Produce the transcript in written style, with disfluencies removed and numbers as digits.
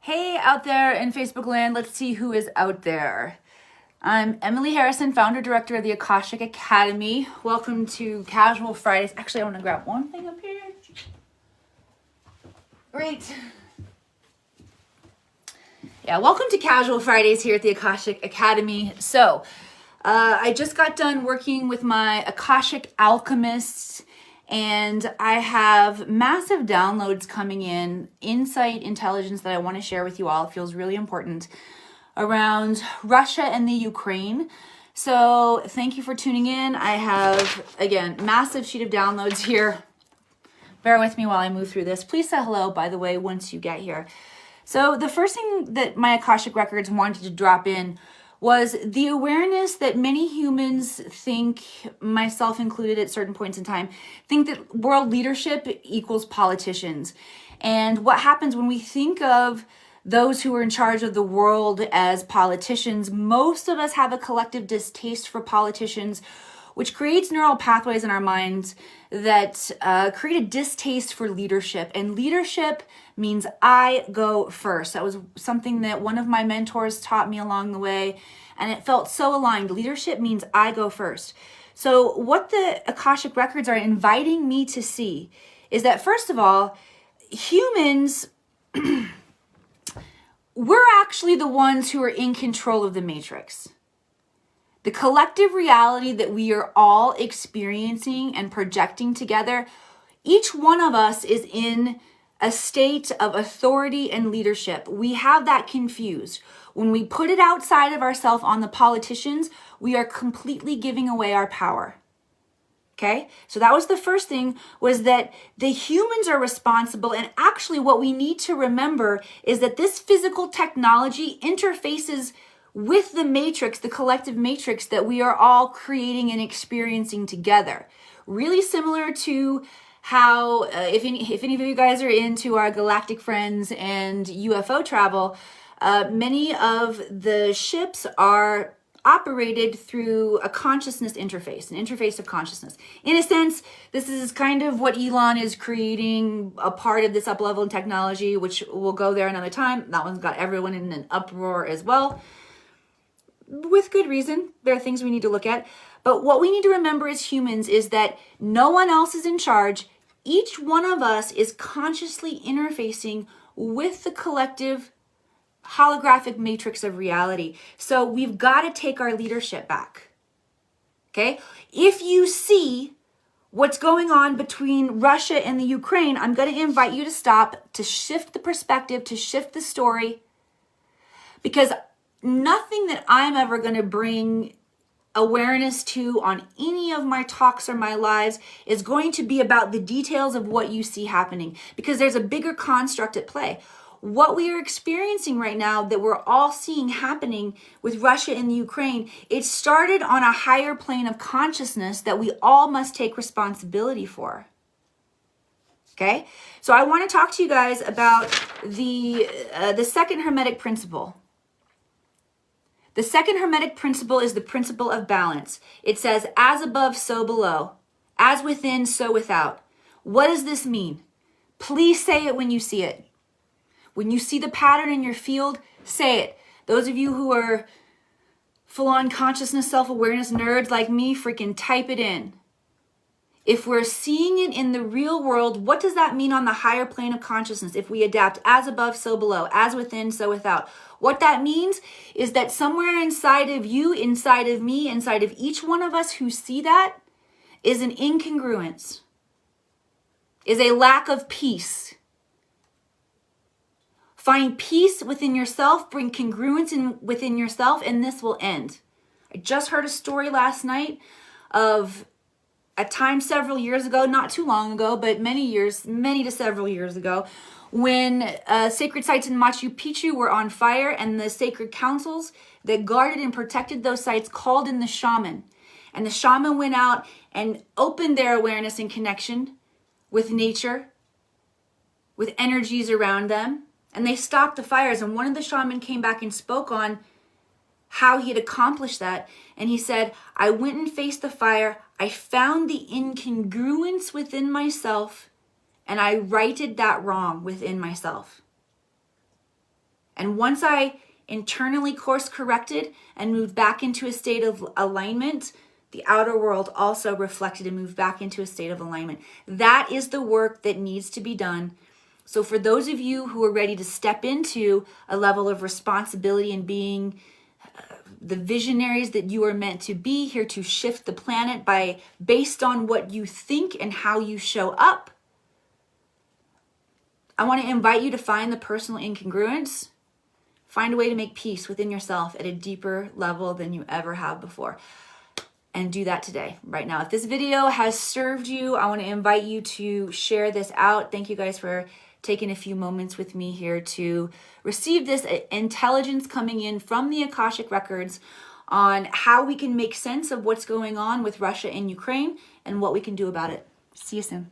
Hey out there in Facebook land, let's see who is out there. I'm Emily Harrison, founder, director of the Akashic Academy. Welcome to Casual Fridays. Actually, I want to grab one thing up here. Great. Yeah, welcome to Casual Fridays here at the Akashic Academy. So, I just got done working with my Akashic alchemists, and I have massive downloads coming in, insight, intelligence that I want to share with you all. It feels really important around Russia and the Ukraine. So thank you for tuning in. I have, again, massive sheet of downloads here. Bear with me while I move through this. Please say hello, by the way, once you get here. So the first thing that my Akashic Records wanted to drop in was the awareness that many humans think, myself included at certain points in time, think that world leadership equals politicians. And what happens when we think of those who are in charge of the world as politicians, most of us have a collective distaste for politicians, which creates neural pathways in our minds that create a distaste for leadership. And leadership means I go first. That was something that one of my mentors taught me along the way, and it felt so aligned. Leadership means I go first. So what the Akashic Records are inviting me to see is that, first of all, humans, we're actually the ones who are in control of the matrix. The collective reality that we are all experiencing and projecting together, each one of us is in a state of authority and leadership. We have that confused. When we put it outside of ourselves on the politicians, we are completely giving away our power. Okay? So that was the first thing, was that the humans are responsible. And actually what we need to remember is that this physical technology interfaces with the matrix, the collective matrix that we are all creating and experiencing together. Really similar to how, if any of you guys are into our galactic friends and UFO travel, many of the ships are operated through a consciousness interface, an interface of consciousness. In a sense, this is kind of what Elon is creating, a part of this up-level in technology, which we'll go there another time. That one's got everyone in an uproar as well. With good reason. There are things we need to look at. But what we need to remember as humans is that no one else is in charge. Each one of us is consciously interfacing with the collective holographic matrix of reality. So we've got to take our leadership back. Okay? If you see what's going on between Russia and the Ukraine, I'm going to invite you to stop, to shift the perspective, to shift the story, because nothing that I'm ever going to bring awareness to on any of my talks or my lives is going to be about the details of what you see happening, because there's a bigger construct at play. What we are experiencing right now that we're all seeing happening with Russia and the Ukraine, it started on a higher plane of consciousness that we all must take responsibility for. Okay? So I want to talk to you guys about the second Hermetic principle. The second Hermetic principle is the principle of balance. It says, as above, so below. As within, so without. What does this mean? Please say it when you see it. When you see the pattern in your field, say it. Those of you who are full-on consciousness, self-awareness nerds like me, freaking type it in. If we're seeing it in the real world, what does that mean on the higher plane of consciousness? If we adapt as above, so below, as within, so without. What that means is that somewhere inside of you, inside of me, inside of each one of us who see that is an incongruence, is a lack of peace. Find peace within yourself, bring congruence within yourself, and this will end. I just heard a story last night of a time several years ago, not too long ago, but many to several years ago, when sacred sites in Machu Picchu were on fire, and the sacred councils that guarded and protected those sites called in the shaman. And the shaman went out and opened their awareness and connection with nature, with energies around them, and they stopped the fires. And one of the shaman came back and spoke on how he had accomplished that. And he said, I went and faced the fire. I found the incongruence within myself, and I righted that wrong within myself. And once I internally course corrected and moved back into a state of alignment, the outer world also reflected and moved back into a state of alignment. That is the work that needs to be done. So for those of you who are ready to step into a level of responsibility and being the visionaries that you are meant to be, here to shift the planet based on what you think and how you show up, I want to invite you to find the personal incongruence. Find a way to make peace within yourself at a deeper level than you ever have before. And do that today, right now. If this video has served you, I want to invite you to share this out. Thank you guys for taking a few moments with me here to receive this intelligence coming in from the Akashic Records on how we can make sense of what's going on with Russia and Ukraine and what we can do about it. See you soon.